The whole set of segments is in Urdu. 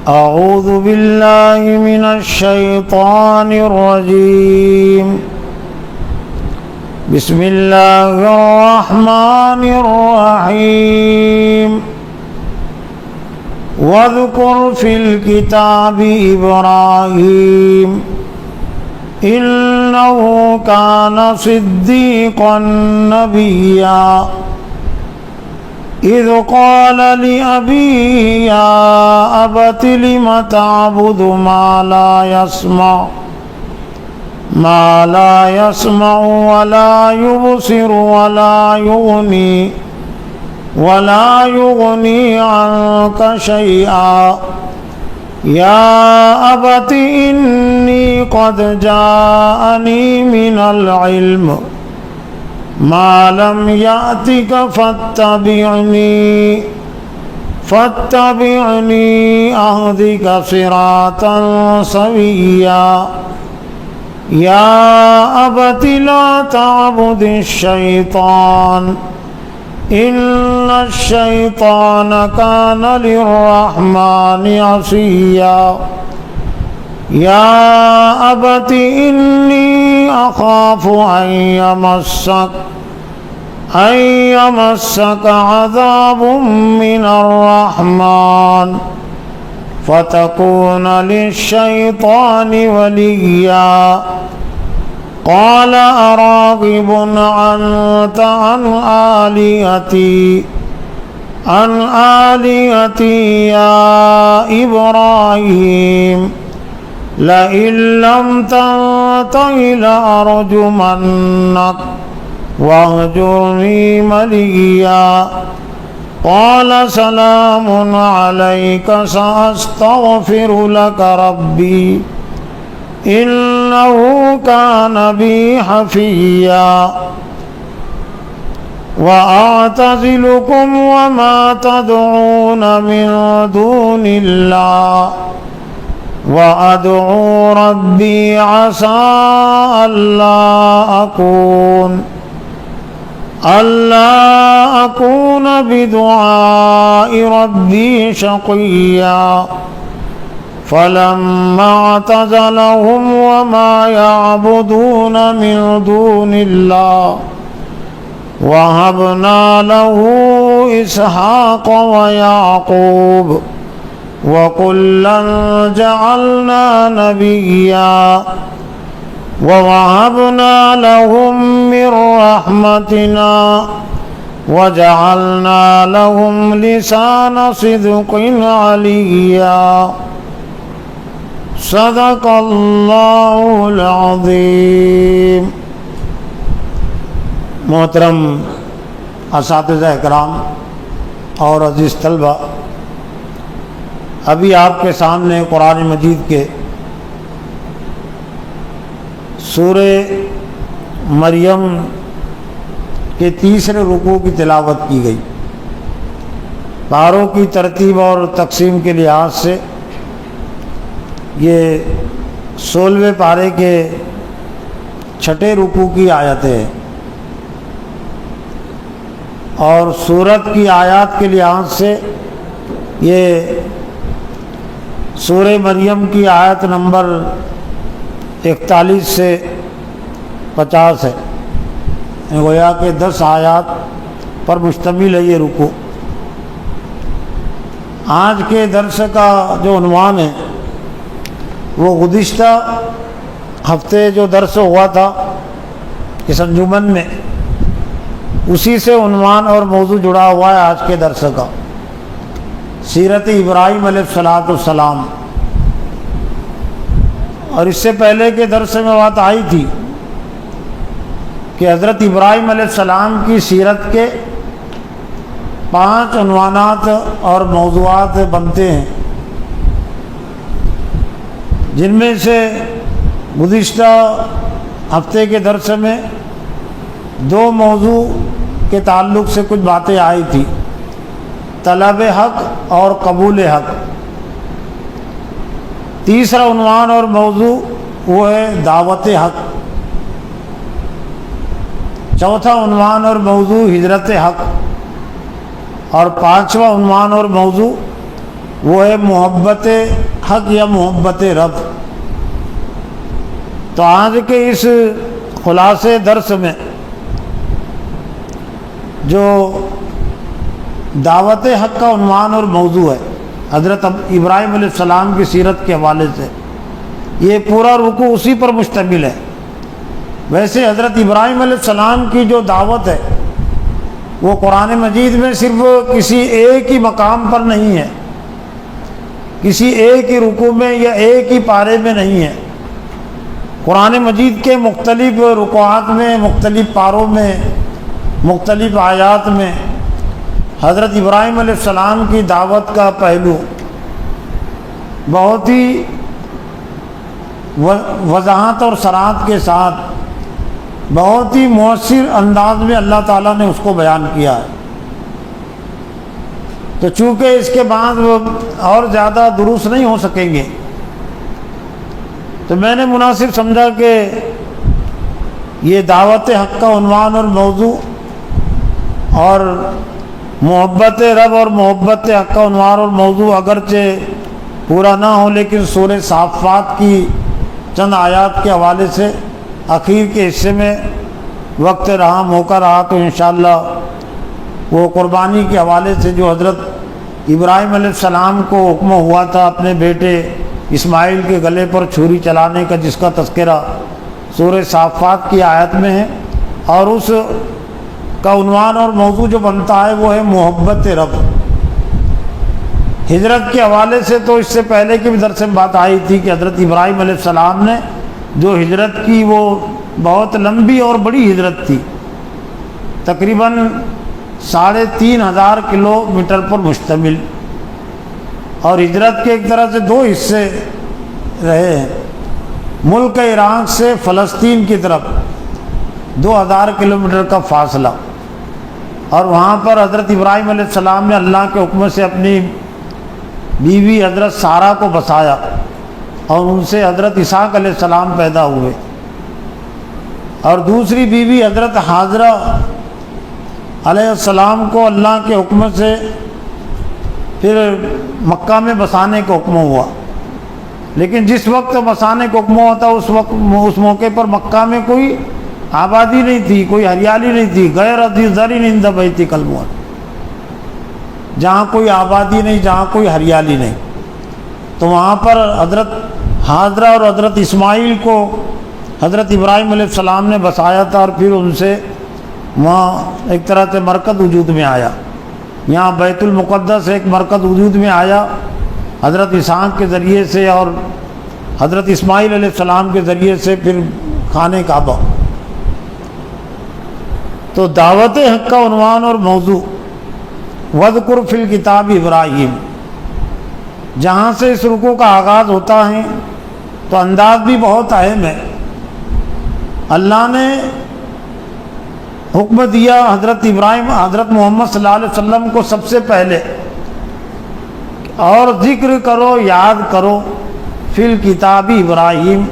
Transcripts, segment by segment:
أعوذ بالله من الشيطان الرجيم. بسم الله الرحمن الرحيم. واذكر في الكتاب إبراهيم إنه كان صديقا نبيا إذ قال لأبيه يا أبت لم تعبد ما لا يسمع ولا يبصر ولا يغني عنك شيئا يا أبت إني قد جاءني من العلم ما لم يأتك فاتبعني أهدك صراطا سويا يا أبت لا تعبد الشيطان إن الشيطان كان للرحمن عصيا يا أبت إني أخاف أن يمسك عذاب من الرحمن فتكون للشيطان وليا قال أراغب أنت عن آلهتي يا إبراهيم لئن لم تنته لأرجمنك واهجرني مليا قال سلام عليك سأستغفر لك ربي إنه كان بي حفيا وأعتزلكم وما تدعون من دون الله وأدعو ربي عسى ألا أكون بدعاء ربي شقيا فلما اعتزلهم وما يعبدون من دون الله وهبنا له إسحاق ويعقوب وكلا جعلنا نبيا ووهبنا لهم من رحمتنا وجعلنا لهم لسان صدق عليا صدق اللہ العظیم. محترم اساتذہ اکرام اور عزیز طلبہ، ابھی آپ کے سامنے قرآن مجید کے سورہ مریم کے تیسرے رکوع کی تلاوت کی گئی. پاروں کی ترتیب اور تقسیم کے لحاظ سے یہ 16ویں پارے کے 6 رکوع کی آیتیں ہیں، اور سورت کی آیات کے لحاظ سے یہ سورہ مریم کی آیت نمبر 41 سے 50 ہے. گویا کہ 10 آیات پر مشتمل ہے یہ رکوع. آج کے درس کا جو عنوان ہے وہ گزشتہ ہفتے جو درس ہوا تھا اس انجمن میں، اسی سے عنوان اور موضوع جڑا ہوا ہے آج کے درس کا. سیرت ابراہیم علیہ السلام. اور اس سے پہلے کے درس میں بات آئی تھی کہ حضرت ابراہیم علیہ السلام کی سیرت کے 5 عنوانات اور موضوعات بنتے ہیں، جن میں سے گزشتہ ہفتے کے درس میں 2 موضوع کے تعلق سے کچھ باتیں آئی تھی: طلب حق اور قبول حق. تیسرا عنوان اور موضوع وہ ہے دعوت حق. چوتھا عنوان اور موضوع ہجرت حق، اور پانچواں عنوان اور موضوع وہ ہے محبت حق یا محبت رب۔ تو آج کے اس خلاصے درس میں جو دعوت حق کا عنوان اور موضوع ہے، حضرت ابراہیم علیہ السلام کی سیرت کے حوالے سے یہ پورا رکوع اسی پر مشتمل ہے۔ ویسے حضرت ابراہیم علیہ السلام کی جو دعوت ہے وہ قرآن مجید میں صرف کسی ایک ہی مقام پر نہیں ہے، کسی ایک ہی رکوع میں یا ایک ہی پارے میں نہیں ہے۔ قرآن مجید کے مختلف رکوعات میں، مختلف پاروں میں، مختلف آیات میں حضرت ابراہیم علیہ السلام کی دعوت کا پہلو بہت ہی وضاحت اور صراحت کے ساتھ بہت ہی مؤثر انداز میں اللہ تعالیٰ نے اس کو بیان کیا ہے۔ تو چونکہ اس کے بعد وہ اور زیادہ دروس نہیں ہو سکیں گے، تو میں نے مناسب سمجھا کہ یہ دعوت حق کا عنوان اور موضوع اور محبت رب اور محبت حق کا عنوان اور موضوع اگرچہ پورا نہ ہو، لیکن سورہ صافات کی چند آیات کے حوالے سے اخیر کے حصے میں وقت رہا، موقع رہا، تو انشاءاللہ وہ قربانی کے حوالے سے جو حضرت ابراہیم علیہ السلام کو حکم ہوا تھا اپنے بیٹے اسماعیل کے گلے پر چھری چلانے کا، جس کا تذکرہ سورہ صافات کی آیت میں ہے، اور اس کا عنوان اور موضوع جو بنتا ہے وہ ہے محبت رب۔ ہجرت کے حوالے سے تو اس سے پہلے کی بھی درس میں بات آئی تھی کہ حضرت ابراہیم علیہ السلام نے جو ہجرت کی وہ بہت لمبی اور بڑی ہجرت تھی، تقریباً 3500 کلومیٹر پر مشتمل، اور ہجرت کے ایک طرح سے دو حصے رہے ہیں۔ ملک عراق سے فلسطین کی طرف 2000 کلومیٹر کا فاصلہ، اور وہاں پر حضرت ابراہیم علیہ السلام نے اللہ کے حکم سے اپنی بیوی حضرت سارہ کو بسایا، اور ان سے حضرت اسحاق علیہ السلام پیدا ہوئے، اور دوسری بیوی حضرت حاجرہ علیہ السلام کو اللہ کے حکم سے پھر مکہ میں بسانے کا حکم ہوا۔ لیکن جس وقت بسانے کا حکم ہوتا اس موقع پر مکہ میں کوئی آبادی نہیں تھی، کوئی ہریالی نہیں تھی، غیر ذی زرع عند بیتک المحرم، جہاں کوئی آبادی نہیں، جہاں کوئی ہریالی نہیں، تو وہاں پر حضرت حاجرہ اور حضرت اسماعیل کو حضرت ابراہیم علیہ السلام نے بسایا تھا، اور پھر ان سے وہاں ایک طرح سے مرکز وجود میں آیا۔ یہاں بیت المقدس ایک مرکز وجود میں آیا حضرت اسحاق کے ذریعے سے، اور حضرت اسماعیل علیہ السلام کے ذریعے سے پھر خانہ کعبہ۔ تو دعوت حق کا عنوان اور موضوع وَاذْكُرْ فِي الْكِتَابِ ابراہیم، جہاں سے اس رکوع کا آغاز ہوتا ہے تو انداز بھی بہت اہم ہے۔ اللہ نے حکم دیا حضرت محمد صلی اللہ علیہ وسلم کو سب سے پہلے، اور ذکر کرو، یاد کرو، فی الکتاب ابراہیم،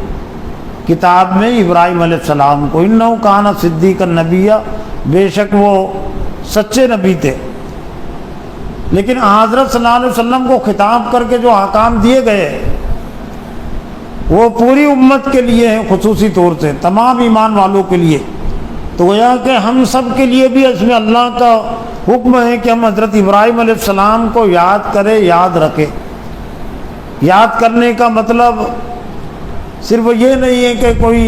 کتاب میں ابراہیم علیہ السلام کو، انہ کان صدیقا نبیہ، بے شک وہ سچے نبی تھے۔ لیکن حضرت صلی اللہ علیہ وسلم کو خطاب کر کے جو احکام دیے گئے وہ پوری امت کے لیے ہیں، خصوصی طور سے تمام ایمان والوں کے لیے۔ تو گویا کہ ہم سب کے لیے بھی اس میں اللہ کا حکم ہے کہ ہم حضرت ابراہیم علیہ السلام کو یاد کریں، یاد رکھیں۔ یاد کرنے کا مطلب صرف یہ نہیں ہے کہ کوئی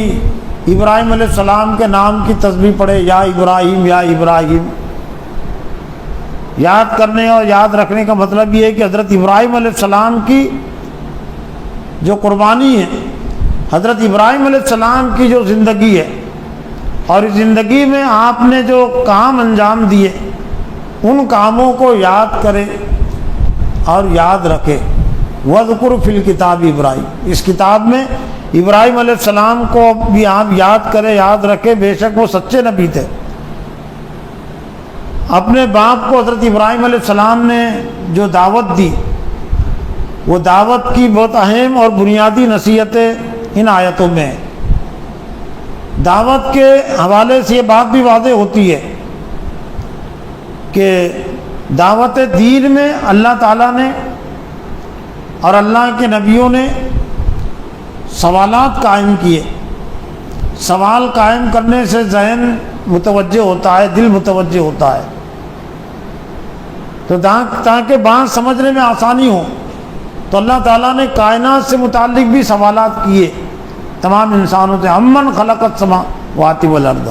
ابراہیم علیہ السلام کے نام کی تسبیح پڑھے، یا ابراہیم یا ابراہیم۔ یاد کرنے اور یاد رکھنے کا مطلب یہ ہے کہ حضرت ابراہیم علیہ السلام کی جو قربانی ہے، حضرت ابراہیم علیہ السلام کی جو زندگی ہے، اور اس زندگی میں آپ نے جو کام انجام دیے، ان کاموں کو یاد کرے اور یاد رکھے۔ وَاذْكُرْ فِي الْكِتَابِ ابراہیم، اس کتاب میں ابراہیم علیہ السلام کو بھی آپ یاد کرے، یاد رکھے، بے شک وہ سچے نبی تھے۔ اپنے باپ کو حضرت ابراہیم علیہ السلام نے جو دعوت دی، وہ دعوت کی بہت اہم اور بنیادی نصیحتیں ان آیتوں میں ہیں۔ دعوت کے حوالے سے یہ بات بھی واضح ہوتی ہے کہ دعوت دین میں اللہ تعالیٰ نے اور اللہ کے نبیوں نے سوالات قائم کیے. سوال قائم کرنے سے ذہن متوجہ ہوتا ہے، دل متوجہ ہوتا ہے، تو تاکہ بات سمجھنے میں آسانی ہو تو اللہ تعالیٰ نے کائنات سے متعلق بھی سوالات کیے تمام انسانوں سے. امن خلق السماوات والارض،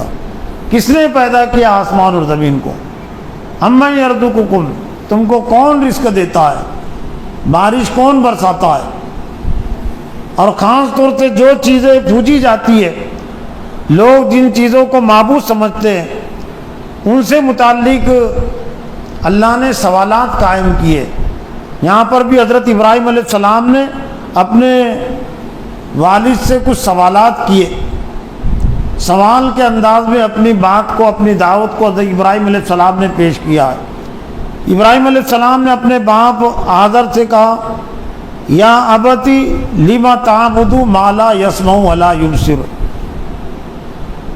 کس نے پیدا کیا آسمان اور زمین کو؟ امن یرزقکم، تم کو کون رزق دیتا ہے، بارش کون برساتا ہے؟ اور خاص طور سے جو چیزیں پوجی جاتی ہے، لوگ جن چیزوں کو معبود سمجھتے ہیں، ان سے متعلق اللہ نے سوالات قائم کیے. یہاں پر بھی حضرت ابراہیم علیہ السلام نے اپنے والد سے کچھ سوالات کیے. سوال کے انداز میں اپنی بات کو، اپنی دعوت کو حضرت ابراہیم علیہ السلام نے پیش کیا ہے. ابراہیم علیہ السلام نے اپنے باپ آذر سے کہا یا ابتی لما تعبد ما لا یسمع ولا یبصر.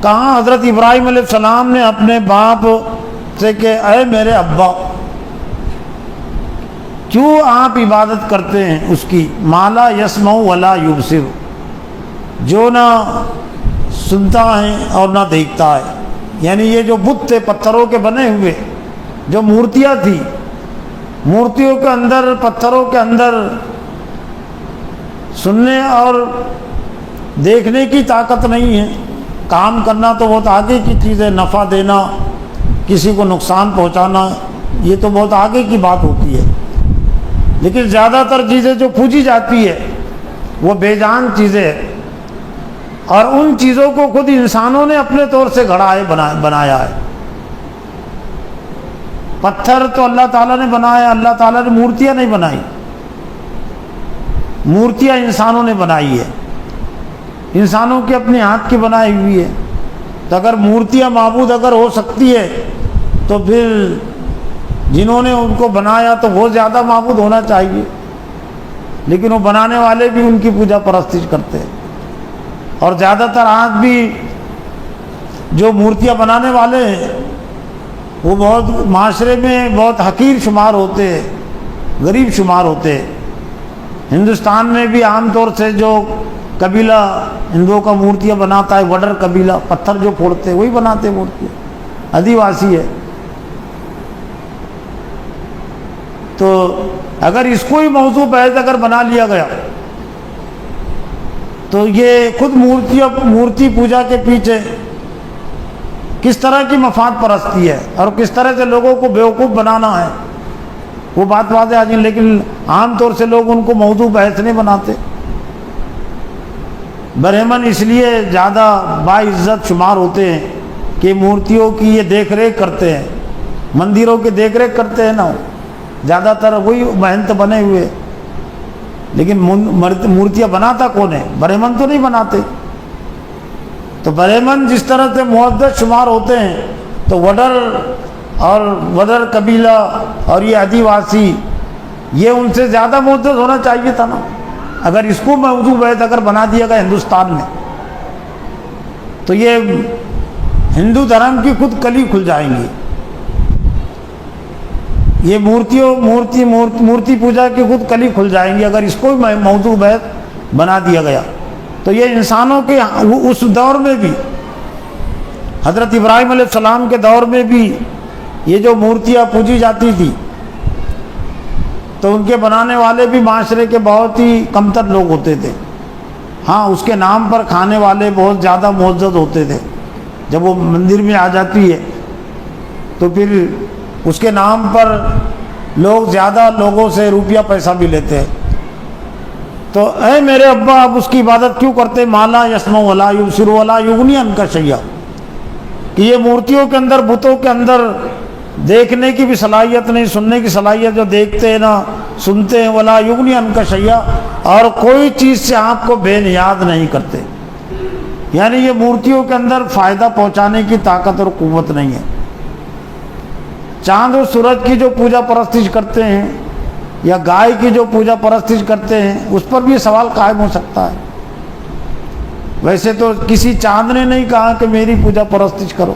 کہا حضرت ابراہیم علیہ السلام نے اپنے باپ سے کہ اے میرے ابا، کیوں آپ عبادت کرتے ہیں اس کی ما لا یسمع ولا یبصر، جو نہ سنتا ہے اور نہ دیکھتا ہے. یعنی یہ جو بت تھے پتھروں کے بنے ہوئے، جو مورتیاں تھیں، مورتیوں کے اندر، پتھروں کے اندر سننے اور دیکھنے کی طاقت نہیں ہے. کام کرنا تو بہت آگے کی چیز ہے، نفع دینا، کسی کو نقصان پہنچانا، یہ تو بہت آگے کی بات ہوتی ہے. لیکن زیادہ تر چیزیں جو پوجی جاتی ہے وہ بے جان چیزیں ہیں، اور ان چیزوں کو خود انسانوں نے اپنے طور سے گھڑا ہے، بنایا ہے. پتھر تو اللہ تعالیٰ نے بنایا، اللہ تعالیٰ نے مورتیاں نہیں بنائی، مورتیاں انسانوں نے بنائی ہے، انسانوں کی اپنے ہاتھ کی بنائی ہوئی ہے. تو اگر مورتیاں معبود اگر ہو سکتی ہے تو پھر جنہوں نے ان کو بنایا تو وہ زیادہ معبود ہونا چاہیے. لیکن وہ بنانے والے بھی ان کی پوجا پرستش کرتے ہیں. اور زیادہ تر آج بھی جو مورتیاں بنانے والے ہیں وہ بہت معاشرے میں بہت حقیر شمار ہوتے ہیں، غریب شمار ہوتے ہیں. ہندوستان میں بھی عام طور سے جو قبیلہ ہندوؤں کا مورتیاں بناتا ہے، وڈر قبیلہ، پتھر جو پھوڑتے ہیں وہی بناتے ہیں مورتیاں، آدیواسی ہے. تو اگر اس کو ہی موضوع بحث اگر بنا لیا گیا تو یہ خود مورتی پوجا کے پیچھے کس طرح کی مفاد پرستی ہے اور کس طرح سے لوگوں کو بیوقوف بنانا ہے وہ بات واضح آ جائیں. لیکن عام طور سے لوگ ان کو موضوع بحث نہیں بناتے. برہمن اس لیے زیادہ باعزت شمار ہوتے ہیں کہ مورتیوں کی یہ دیکھ ریکھ کرتے ہیں، مندروں کی دیکھ ریکھ کرتے ہیں نا، زیادہ تر وہی مہنت بنے ہوئے. لیکن مورتیاں بناتا کون ہے؟ برہمن تو نہیں بناتے. تو برہمن جس طرح سے معزز شمار ہوتے ہیں تو وڈر قبیلہ اور یہ آدیواسی، یہ ان سے زیادہ معزز ہونا چاہیے تھا نا. اگر اس کو موضوع بحث اگر بنا دیا گیا ہندوستان میں تو یہ ہندو دھرم کی خود کلی کھل جائیں گی. یہ مورتی پوجا کی خود کلی کھل جائیں گی اگر اس کو موضوع بحث بنا دیا گیا. تو یہ انسانوں کے اس دور میں بھی، حضرت ابراہیم علیہ السلام کے دور میں بھی یہ جو مورتیاں پوجی جاتی تھی تو ان کے بنانے والے بھی معاشرے کے بہت ہی کمتر لوگ ہوتے تھے. ہاں، اس کے نام پر کھانے والے بہت زیادہ معزز ہوتے تھے. جب وہ مندر میں آ جاتی ہے تو پھر اس کے نام پر لوگ زیادہ لوگوں سے روپیہ پیسہ بھی لیتے ہیں. تو اے میرے ابا، آپ اس کی عبادت کیوں کرتے؟ مالا یسمع ولا یبصر ولا یغنی عنک شیئا، کہ یہ مورتیوں کے اندر، بتوں کے اندر دیکھنے کی بھی صلاحیت نہیں، سننے کی صلاحیت، جو دیکھتے ہیں نہ سنتے ہیں، ولا یغنی عنک شیئا، اور کوئی چیز سے آپ کو بے نیاز نہیں کرتے. یعنی یہ مورتیوں کے اندر فائدہ پہنچانے کی طاقت اور قوت نہیں ہے. چاند اور سورج کی جو پوجا پرستش کرتے ہیں یا گائے کی جو پوجا پرستش کرتے ہیں اس پر بھی سوال قائم ہو سکتا ہے. ویسے تو کسی چاند نے نہیں کہا کہ میری پوجا پرستش کرو،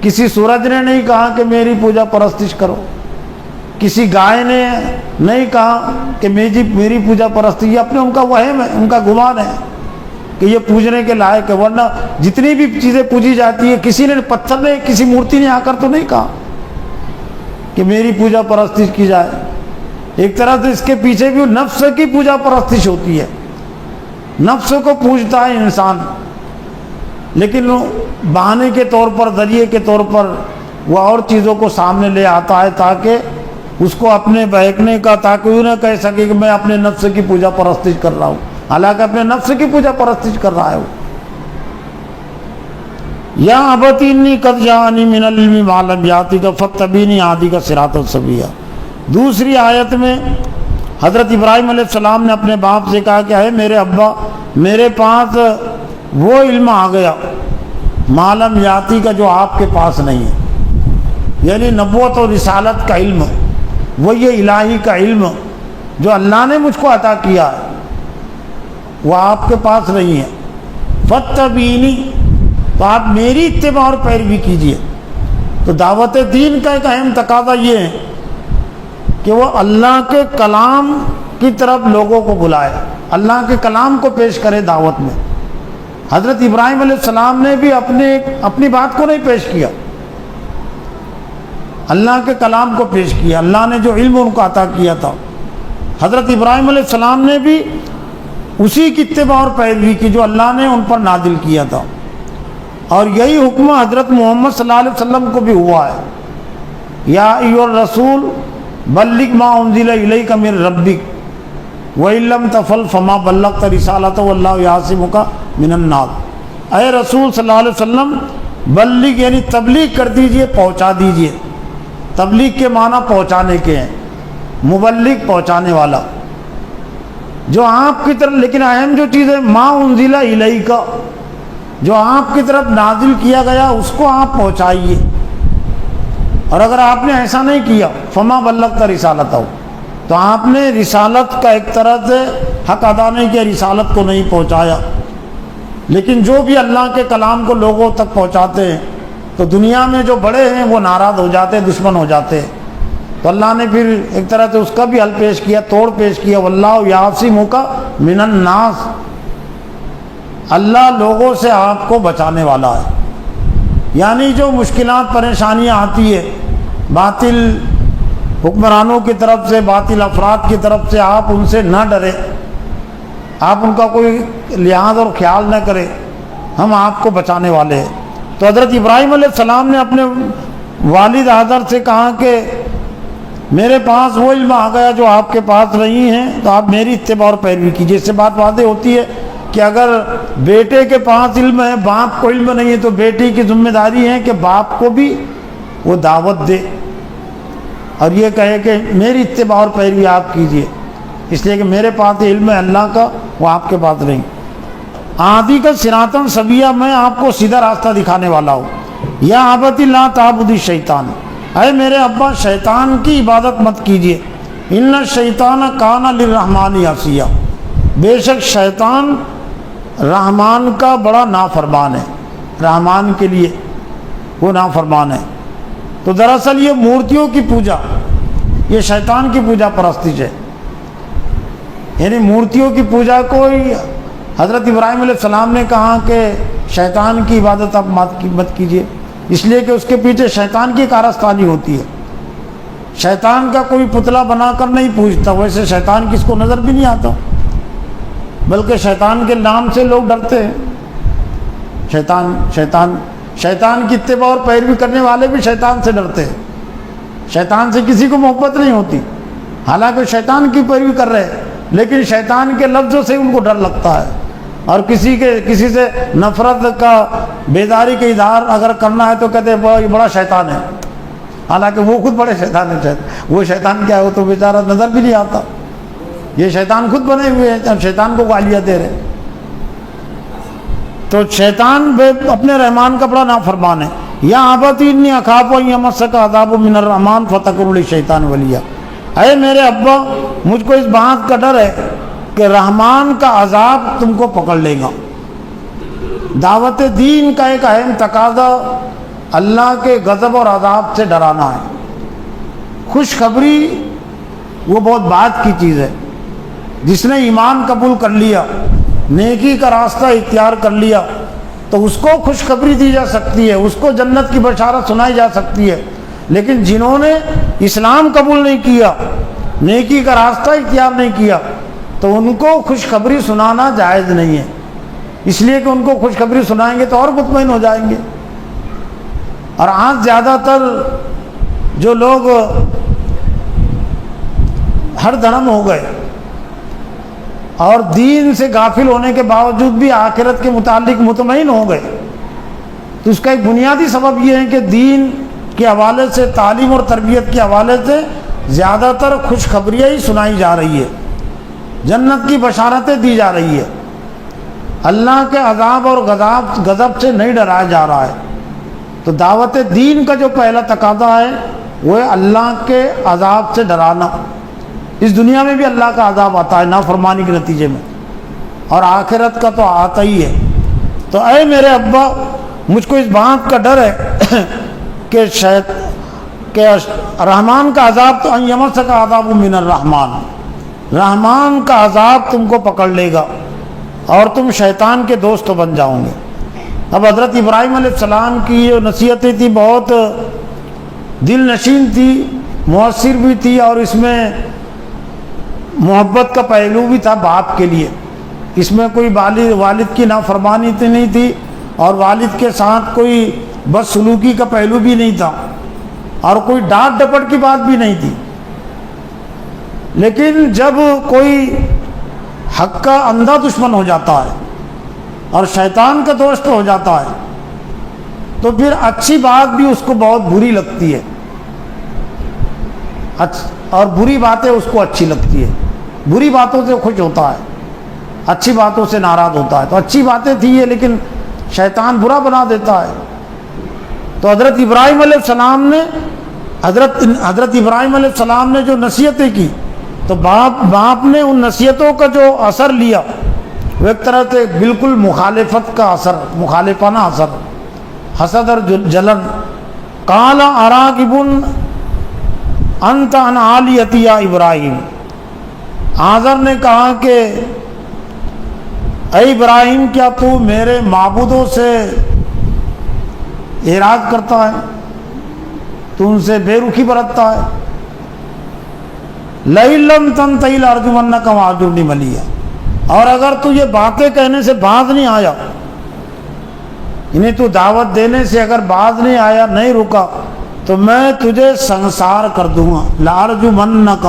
کسی سورج نے نہیں کہا کہ میری پوجا پرستش کرو، کسی گائے نے نہیں کہا کہ میری پوجا پرستی، یہ اپنے ان کا وہم ہے، ان کا گمان ہے کہ یہ پوجنے کے لائق ہے، ورنہ جتنی بھی چیزیں پوجی جاتی ہے کسی نے پتھر نے کسی مورتی نے آ کر تو نہیں کہا کہ میری پوجا پرستی کی جائے۔ ایک طرح سے اس کے پیچھے بھی نفس کی پوجا پرستش ہوتی ہے، نفس کو پوجتا ہے انسان، لیکن بہانے کے طور پر، ذریعے کے طور پر وہ اور چیزوں کو سامنے لے آتا ہے تاکہ اس کو اپنے بہکنے کا، تاکہ وہ نہ کہہ سکے کہ میں اپنے نفس کی پوجا پرستش کر رہا ہوں، حالانکہ اپنے نفس کی پوجا پرستش کر رہا ہے وہ۔ یا ابتی انی قد جاءنی من العلم ما لم یاتک فاتبعنی اہدک صراطا سویا۔ دوسری آیت میں حضرت ابراہیم علیہ السلام نے اپنے باپ سے کہا کہ اے میرے ابا، میرے پاس وہ علم آ گیا ما لم یاتی کا، جو آپ کے پاس نہیں ہے، یعنی نبوت اور رسالت کا علم، وہ یہ الہی کا علم جو اللہ نے مجھ کو عطا کیا ہے، وہ آپ کے پاس نہیں ہے۔ فاتبعنی، تو آپ میری اتباع اور پیروی کیجیے۔ تو دعوت دین کا ایک اہم تقاضا یہ ہے کہ وہ اللہ کے کلام کی طرف لوگوں کو بلائے، اللہ کے کلام کو پیش کرے دعوت میں۔ حضرت ابراہیم علیہ السلام نے بھی اپنی بات کو نہیں پیش کیا، اللہ کے کلام کو پیش کیا، اللہ نے جو علم ان کو عطا کیا تھا۔ حضرت ابراہیم علیہ السلام نے بھی اسی کی اتباع اور پیروی کی جو اللہ نے ان پر نازل کیا تھا، اور یہی حکم حضرت محمد صلی اللہ علیہ وسلم کو بھی ہوا ہے۔ یا ایھا الرسول بلغ ما انزل الیک من ربک وان لم تفعل فما بلغت رسالتہ واللہ یعصمک من الناس۔ اے رسول صلی اللہ علیہ وسلم، بلغ یعنی تبلیغ کر دیجئے، پہنچا دیجئے۔ تبلیغ کے معنی پہنچانے کے ہیں، مبلغ پہنچانے والا، جو آپ کی طرف، لیکن اہم جو چیز ہے ما انزل الیک، جو آپ کی طرف نازل کیا گیا اس کو آپ پہنچائیے۔ اور اگر آپ نے ایسا نہیں کیا فما بلغت رسالتہ، تو آپ نے رسالت کا ایک طرح سے حق ادا نہیں کیا، رسالت کو نہیں پہنچایا۔ لیکن جو بھی اللہ کے کلام کو لوگوں تک پہنچاتے ہیں تو دنیا میں جو بڑے ہیں وہ ناراض ہو جاتے ہیں، دشمن ہو جاتے ہیں، تو اللہ نے پھر ایک طرح سے اس کا بھی حل پیش کیا، توڑ پیش کیا، واللہ یعصمک من الناس، اللہ لوگوں سے آپ کو بچانے والا ہے۔ یعنی جو مشکلات پریشانیاں آتی ہے باطل حکمرانوں کی طرف سے، باطل افراد کی طرف سے، آپ ان سے نہ ڈرے، آپ ان کا کوئی لحاظ اور خیال نہ کرے، ہم آپ کو بچانے والے ہیں۔ تو حضرت ابراہیم علیہ السلام نے اپنے والد آذر سے کہا کہ میرے پاس وہ علم آ گیا جو آپ کے پاس نہیں ہے، تو آپ میری اتباع اور پیروی کیجیے۔ اس سے بات واضح ہوتی ہے کہ اگر بیٹے کے پاس علم ہے، باپ کو علم نہیں ہے، تو بیٹی کی ذمہ داری ہے کہ باپ کو بھی وہ دعوت دے اور یہ کہے کہ میری اتباع اور پیروی آپ کیجیے، اس لیے کہ میرے پاس علم ہے اللہ کا، وہ آپ کے پاس نہیں۔ آدی کا صراطا سویا، میں آپ کو سیدھا راستہ دکھانے والا ہوں۔ یا ابت لا تعبد الشیطان، اے میرے ابا شیطان کی عبادت مت کیجیے، ان الشیطان کان للرحمن عصیا، بے شک شیطان رحمان کا بڑا نافرمان ہے، رحمان کے لیے وہ نافرمان ہے۔ تو دراصل یہ مورتیوں کی پوجا، یہ شیطان کی پوجا پرستش ہے، یعنی مورتیوں کی پوجا کو حضرت ابراہیم علیہ السلام نے کہا کہ شیطان کی عبادت آپ مت کیجیے، اس لیے کہ اس کے پیچھے شیطان کی کارستانی ہوتی ہے۔ شیطان کا کوئی پتلا بنا کر نہیں پوجتا، ویسے شیطان کس کو نظر بھی نہیں آتا، بلکہ شیطان کے نام سے لوگ ڈرتے ہیں۔ شیطان کی اتباع اور پیروی کرنے والے بھی شیطان سے ڈرتے ہیں، شیطان سے کسی کو محبت نہیں ہوتی، حالانکہ شیطان کی پیروی کر رہے ہیں، لیکن شیطان کے لفظوں سے ان کو ڈر لگتا ہے، اور کسی سے نفرت کا، بیداری کا اظہار اگر کرنا ہے تو کہتے ہیں یہ بڑا شیطان ہے، حالانکہ وہ خود بڑے شیطان ہیں۔ وہ شیطان کیا ہو تو بیچارہ نظر بھی نہیں آتا، یہ شیطان خود بنے ہوئے ہیں، شیطان کو گالیاں دے رہے۔ تو شیطان اپنے رحمان کا بڑا نافرمان ہے۔ یا ابت انی اخاف ان یمسک عذاب من الرحمن فتکون للشیطان ولیا، اے میرے ابا مجھ کو اس بات کا ڈر ہے کہ رحمان کا عذاب تم کو پکڑ لے گا۔ دعوت دین کا ایک اہم تقاضا اللہ کے غضب اور عذاب سے ڈرانا ہے۔ خوشخبری وہ بہت بات کی چیز ہے. جس نے ایمان قبول کر لیا، نیکی کا راستہ اختیار کر لیا، تو اس کو خوشخبری دی جا سکتی ہے، اس کو جنت کی بشارت سنائی جا سکتی ہے. لیکن جنہوں نے اسلام قبول نہیں کیا، نیکی کا راستہ اختیار نہیں کیا، تو ان کو خوشخبری سنانا جائز نہیں ہے، اس لیے کہ ان کو خوشخبری سنائیں گے تو اور مطمئن ہو جائیں گے. اور آج زیادہ تر جو لوگ ہر دھرم ہو گئے اور دین سے غافل ہونے کے باوجود بھی آخرت کے متعلق مطمئن ہو گئے، تو اس کا ایک بنیادی سبب یہ ہے کہ دین کے حوالے سے، تعلیم اور تربیت کے حوالے سے زیادہ تر خوشخبریاں ہی سنائی جا رہی ہے، جنت کی بشارتیں دی جا رہی ہے، اللہ کے عذاب اور غضب سے نہیں ڈرایا جا رہا ہے. تو دعوت دین کا جو پہلا تقاضا ہے وہ ہے اللہ کے عذاب سے ڈرانا. اس دنیا میں بھی اللہ کا عذاب آتا ہے نافرمانی کے نتیجے میں، اور آخرت کا تو آتا ہی ہے. تو اے میرے ابا، مجھ کو اس بات کا ڈر ہے کہ رحمان کا عذاب تو ان یمسک عذاب من الرحمن، رحمان کا عذاب تم کو پکڑ لے گا اور تم شیطان کے دوست بن جاؤ گے. اب حضرت ابراہیم علیہ السلام کی جو نصیحتیں تھی بہت دل نشین تھی، مؤثر بھی تھی، اور اس میں محبت کا پہلو بھی تھا باپ کے لیے. اس میں کوئی والد کی نافرمانی نہیں تھی، اور والد کے ساتھ کوئی بدسلوکی کا پہلو بھی نہیں تھا، اور کوئی ڈانٹ ڈپٹ کی بات بھی نہیں تھی. لیکن جب کوئی حق کا اندھا دشمن ہو جاتا ہے اور شیطان کا دوست ہو جاتا ہے، تو پھر اچھی بات بھی اس کو بہت بری لگتی ہے، اور بری باتیں اس کو اچھی لگتی ہے. بری باتوں سے خوش ہوتا ہے، اچھی باتوں سے ناراض ہوتا ہے. تو اچھی باتیں تھی یہ، لیکن شیطان برا بنا دیتا ہے. تو حضرت ابراہیم علیہ السلام نے حضرت ابراہیم علیہ السلام نے جو نصیحتیں کی، تو باپ نے ان نصیحتوں کا جو اثر لیا وہ ایک طرح سے بالکل مخالفت کا اثر، مخالفانہ اثر، حسد اور جلن. قال اراغب انت عن آلیتی یا ابراہیم، آزر نے کہا کہ اے ابراہیم، کیا تو میرے معبودوں سے اعراض کرتا ہے، تو ان سے بے رخی برتتا ہے. لئن لم تنتہی لارجمنک واہجرنی ملیہ، اور اگر تو یہ باتیں کہنے سے باز نہیں آیا، انہیں تو دعوت دینے سے اگر باز نہیں آیا، نہیں رکا، تو میں تجھے سنسار کر دوں گا. لارجمنک،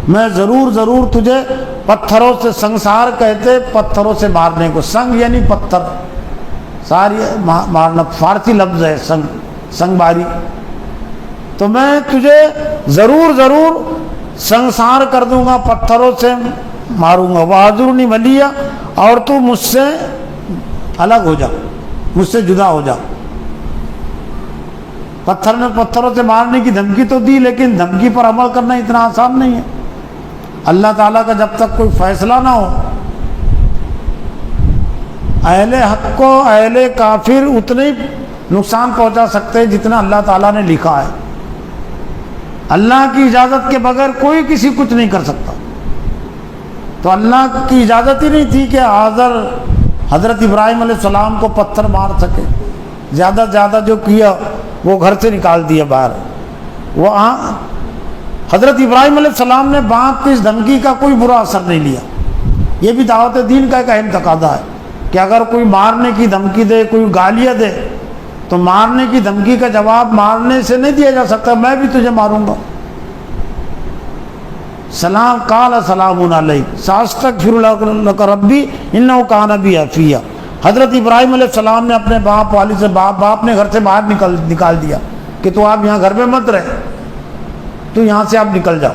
میں ضرور تجھے پتھروں سے، سنسار کہتے پتھروں سے مارنے کو، سنگ یعنی پتھر، ساری مارنا فارسی لفظ ہے سنگ باری. تو میں تجھے ضرور سنسار کر دوں گا، پتھروں سے ماروں گا. واہجرنی ملیہ، اور تو مجھ سے الگ ہو جا، مجھ سے جدا ہو جا. پتھر نے پتھروں سے مارنے کی دھمکی تو دی، لیکن دھمکی پر عمل کرنا اتنا آسان نہیں ہے. اللہ تعالیٰ کا جب تک کوئی فیصلہ نہ ہو، اہل حق کو اہل کافر اتنے ہی نقصان پہنچا سکتے ہیں جتنا اللہ تعالیٰ نے لکھا ہے. اللہ کی اجازت کے بغیر کوئی کسی کچھ نہیں کر سکتا. تو اللہ کی اجازت ہی نہیں تھی کہ حضرت ابراہیم علیہ السلام کو پتھر مار سکے. زیادہ سے زیادہ جو کیا وہ گھر سے نکال دیا باہر. وہ حضرت ابراہیم علیہ السلام نے باپ کی اس دھمکی کا کوئی برا اثر نہیں لیا. یہ بھی دعوت دین کا ایک اہم تقاضا ہے کہ اگر کوئی مارنے کی دھمکی دے، کوئی گالیاں دے، تو مارنے کی دھمکی کا جواب مارنے سے نہیں دیا جا سکتا. میں بھی تجھے ماروں گا. سلام قال سلام علیک ساستغفر لک ربی انہ کان بی حفیہ. حضرت ابراہیم علیہ السلام نے اپنے والد سے باپ نے گھر سے باہر نکال دیا کہ تو آپ یہاں گھر میں مت رہے، تو یہاں سے آپ نکل جاؤ.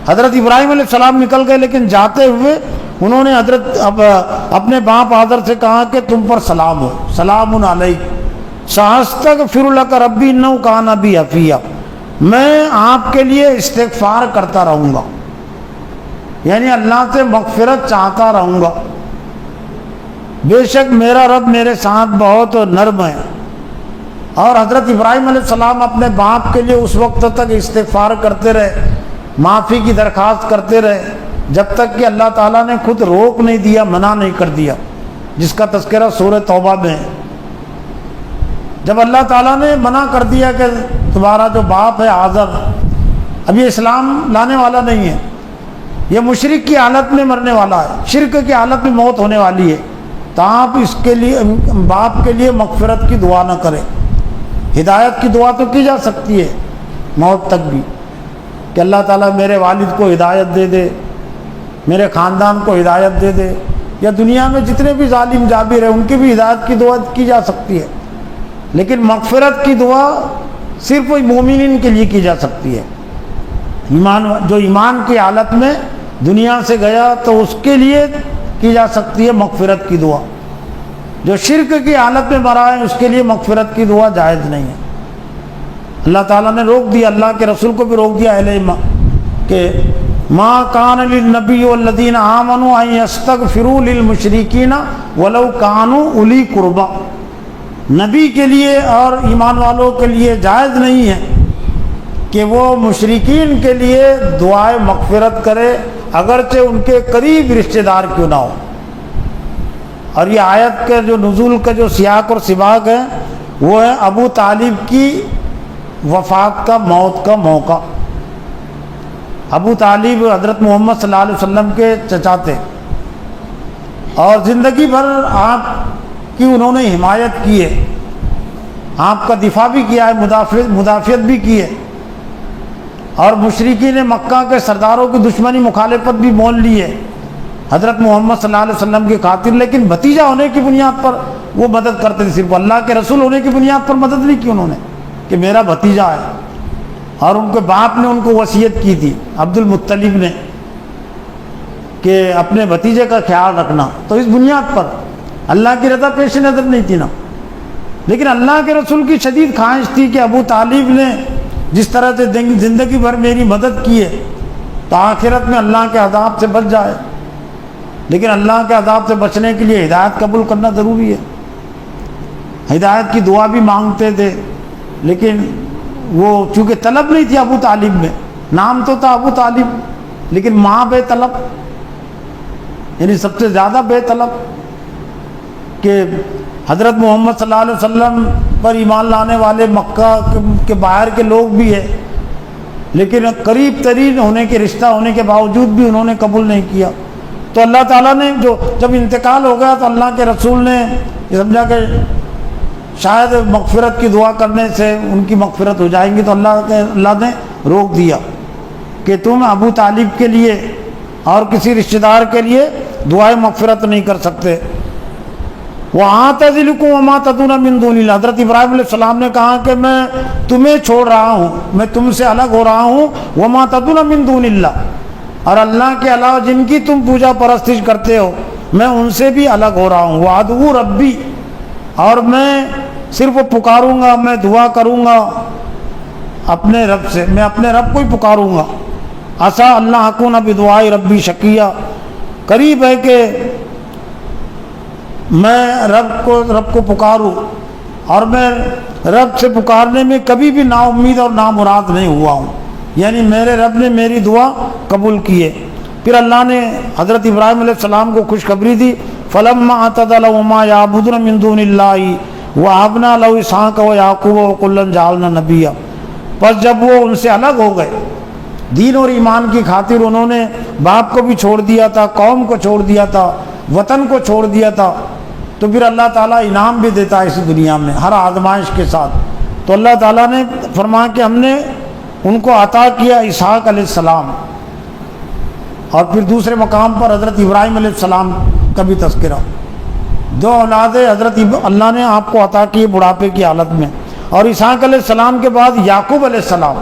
حضرت ابراہیم علیہ السلام نکل گئے، لیکن جاتے ہوئے انہوں نے اپنے باپ آزر سے کہا کہ تم پر سلام ہو، سلام علیک ساستغفر لک ربی انہ کان بی حفیہ. میں آپ کے لیے استغفار کرتا رہوں گا، یعنی اللہ سے مغفرت چاہتا رہوں گا. بے شک میرا رب میرے ساتھ بہت نرم ہے، اور حضرت ابراہیم علیہ السلام اپنے باپ کے لیے اس وقت تک استغفار کرتے رہے، معافی کی درخواست کرتے رہے، جب تک کہ اللہ تعالیٰ نے خود روک نہیں دیا، منع نہیں کر دیا، جس کا تذکرہ سورہ توبہ میں ہے۔ جب اللہ تعالیٰ نے منع کر دیا کہ تمہارا جو باپ ہے آزر اب یہ اسلام لانے والا نہیں ہے، یہ مشرک کی حالت میں مرنے والا ہے، شرک کی حالت میں موت ہونے والی ہے، تو آپ اس کے لیے باپ کے لیے مغفرت کی دعا نہ کریں۔ ہدایت کی دعا تو کی جا سکتی ہے موت تک بھی، کہ اللہ تعالیٰ میرے والد کو ہدایت دے دے، میرے خاندان کو ہدایت دے دے، یا دنیا میں جتنے بھی ظالم جابر ہیں ان کی بھی ہدایت کی دعا کی جا سکتی ہے، لیکن مغفرت کی دعا صرف مومنین کے لیے کی جا سکتی ہے۔ جو ایمان کی حالت میں دنیا سے گیا تو اس کے لیے کی جا سکتی ہے مغفرت کی دعا، جو شرک کی حالت میں مرا ہے اس کے لیے مغفرت کی دعا جائز نہیں ہے۔ اللہ تعالیٰ نے روک دیا، اللہ کے رسول کو بھی روک دیا اہل ایمان کہ ما کان للنبی والذین آمنوا ان یستغفروا للمشرکین ولو کانوا اولی قربی، نبی کے لیے اور ایمان والوں کے لیے جائز نہیں ہے کہ وہ مشرکین کے لیے دعائے مغفرت کرے اگرچہ ان کے قریب رشتہ دار کیوں نہ ہو۔ اور یہ آیت کے جو نزول کا جو سیاق اور سباق ہے وہ ہے ابو طالب کی وفات کا، موت کا موقع۔ ابو طالب حضرت محمد صلی اللہ علیہ وسلم کے چچا تھے، اور زندگی بھر آپ کی انہوں نے حمایت کی ہے، آپ کا دفاع بھی کیا ہے، مدافعت بھی کی ہے، اور مشرکین مکہ کے سرداروں کی دشمنی مخالفت بھی مول لی ہے حضرت محمد صلی اللہ علیہ وسلم کی خاطر، لیکن بھتیجا ہونے کی بنیاد پر وہ مدد کرتے تھے، صرف اللہ کے رسول ہونے کی بنیاد پر مدد نہیں کی انہوں نے کہ میرا بھتیجا ہے۔ اور ان کے باپ نے ان کو وصیت کی تھی عبد المطلب نے کہ اپنے بھتیجے کا خیال رکھنا، تو اس بنیاد پر اللہ کی رضا پیش نظر نہیں تھی نا، لیکن اللہ کے رسول کی شدید خواہش تھی کہ ابو طالب نے جس طرح سے زندگی بھر میری مدد کی ہے تو آخرت میں اللہ کے عذاب سے بچ جائے، لیکن اللہ کے عذاب سے بچنے کے لیے ہدایت قبول کرنا ضروری ہے۔ ہدایت کی دعا بھی مانگتے تھے، لیکن وہ چونکہ طلب نہیں تھی ابو طالب میں، نام تو تھا ابو طالب لیکن ماں بے طلب، یعنی سب سے زیادہ بے طلب، کہ حضرت محمد صلی اللہ علیہ وسلم پر ایمان لانے والے مکہ کے باہر کے لوگ بھی ہیں، لیکن قریب ترین ہونے کے رشتہ ہونے کے باوجود بھی انہوں نے قبول نہیں کیا۔ تو اللہ تعالیٰ نے جب انتقال ہو گیا تو اللہ کے رسول نے یہ سمجھا کہ شاید مغفرت کی دعا کرنے سے ان کی مغفرت ہو جائیں گی، تو اللہ نے روک دیا کہ تم ابو طالب کے لیے اور کسی رشتہ دار کے لیے دعائیں مغفرت نہیں کر سکتے۔ وَأَعْتَزِلُكُمْ وَمَا تَدْعُونَ مِن دُونِ اللَّهِ، حضرت ابراہیم علیہ السلام نے کہا کہ میں تمہیں چھوڑ رہا ہوں، میں تم سے الگ ہو رہا ہوں، وَمَا تَدْعُونَ مِن دُونِ اللَّهِ، اور اللہ کے علاوہ جن کی تم پوجا پرستش کرتے ہو میں ان سے بھی الگ ہو رہا ہوں۔ وَأَدْعُو رَبِّي، اور میں صرف پکاروں گا، میں دعا کروں گا اپنے رب سے، میں اپنے رب کو ہی پکاروں گا۔ عسیٰ اللہ اکون بدعاء ربی شقیہ، قریب ہے کہ میں رب کو پکاروں، اور میں رب سے پکارنے میں کبھی بھی نا امید اور نامراد نہیں ہوا ہوں، یعنی میرے رب نے میری دعا قبول کی ہے۔ پھر اللہ نے حضرت ابراہیم علیہ السلام کو خوشخبری دی، فلما اعتزلهم وما يعبدون من دون الله وهبنا له اسحاق ويعقوب وكلا جعلنا نبيا، پس جب وہ ان سے الگ ہو گئے، دین اور ایمان کی خاطر انہوں نے باپ کو بھی چھوڑ دیا تھا، قوم کو چھوڑ دیا تھا، وطن کو چھوڑ دیا تھا، تو پھر اللہ تعالیٰ انعام بھی دیتا ہے اس دنیا میں ہر آزمائش کے ساتھ۔ تو اللہ تعالیٰ نے فرمایا کہ ہم نے ان کو عطا کیا اسحاق علیہ السلام، اور پھر دوسرے مقام پر حضرت ابراہیم علیہ السلام کا بھی تذکرہ، دو اولاد حضرت اللہ نے آپ کو عطا کی بڑھاپے کی حالت میں، اور اسحاق علیہ السلام کے بعد یعقوب علیہ السلام،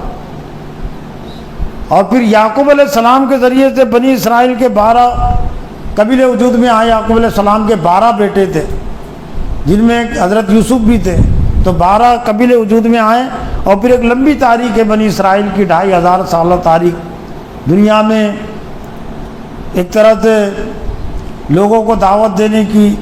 اور پھر یعقوب علیہ السلام کے ذریعے سے بنی اسرائیل کے 12 قبیلے وجود میں آئے۔ یعقوب علیہ السلام کے 12 بیٹے تھے جن میں حضرت یوسف بھی تھے، تو 12 قبیلے وجود میں آئے، اور پھر ایک لمبی تاریخ ہے بنی اسرائیل کی، 2500 سالہ تاریخ، دنیا میں ایک طرح سے لوگوں کو دعوت دینے کی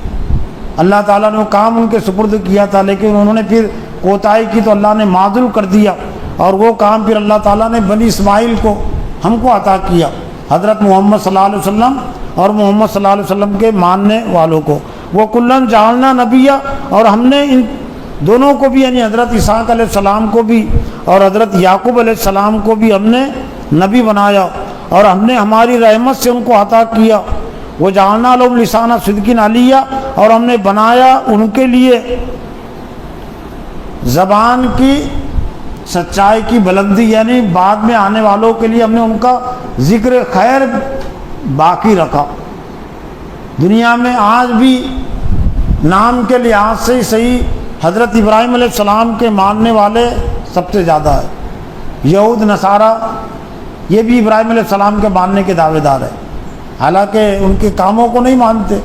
اللہ تعالیٰ نے وہ کام ان کے سپرد کیا تھا، لیکن انہوں نے پھر کوتاہی کی تو اللہ نے معذور کر دیا، اور وہ کام پھر اللہ تعالیٰ نے بنی اسماعیل کو ہم کو عطا کیا، حضرت محمد صلی اللہ علیہ وسلم اور محمد صلی اللہ علیہ وسلم کے ماننے والوں کو۔ وہ کلن جعلنا نبیہ، اور ہم نے ان دونوں کو بھی، یعنی حضرت اسحاق علیہ السلام کو بھی اور حضرت یعقوب علیہ السلام کو بھی ہم نے نبی بنایا، اور ہم نے ہماری رحمت سے ان کو عطا کیا۔ وہ جعلنا لہم لسان صدق علیہ، اور ہم نے بنایا ان کے لیے زبان کی سچائی کی بلندی، یعنی بعد میں آنے والوں کے لیے ہم نے ان کا ذکر خیر باقی رکھا۔ دنیا میں آج بھی نام کے لحاظ سے ہی صحیح حضرت ابراہیم علیہ السلام کے ماننے والے سب سے زیادہ ہے۔ یہود نصارہ یہ بھی ابراہیم علیہ السلام کے ماننے کے دعوے دار ہیں، حالانکہ ان کے کاموں کو نہیں مانتے،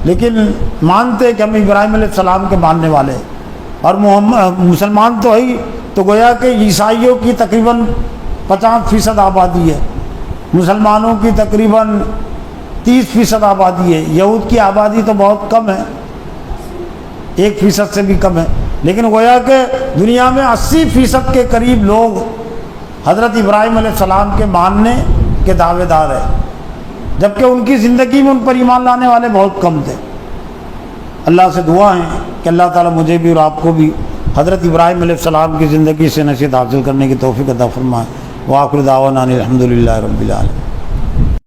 لیکن مانتے کہ ہم ابراہیم علیہ السلام کے ماننے والے ہیں۔ اور مسلمان تو ہے ہی، تو گویا کہ عیسائیوں کی تقریباً 50% آبادی ہے، مسلمانوں کی تقریباً 30% آبادی ہے، یہود کی آبادی تو بہت کم ہے، 1% سے بھی کم ہے، لیکن گویا کہ دنیا میں 80% کے قریب لوگ حضرت ابراہیم علیہ السلام کے ماننے کے دعوے دار ہیں، جبکہ ان کی زندگی میں ان پر ایمان لانے والے بہت کم تھے۔ اللہ سے دعا ہے کہ اللہ تعالیٰ مجھے بھی اور آپ کو بھی حضرت ابراہیم علیہ السلام کی زندگی سے نصیحت حاصل کرنے کی توفیق عطا فرمائے۔ وآخر دعوانا الحمد للہ رب العالمین۔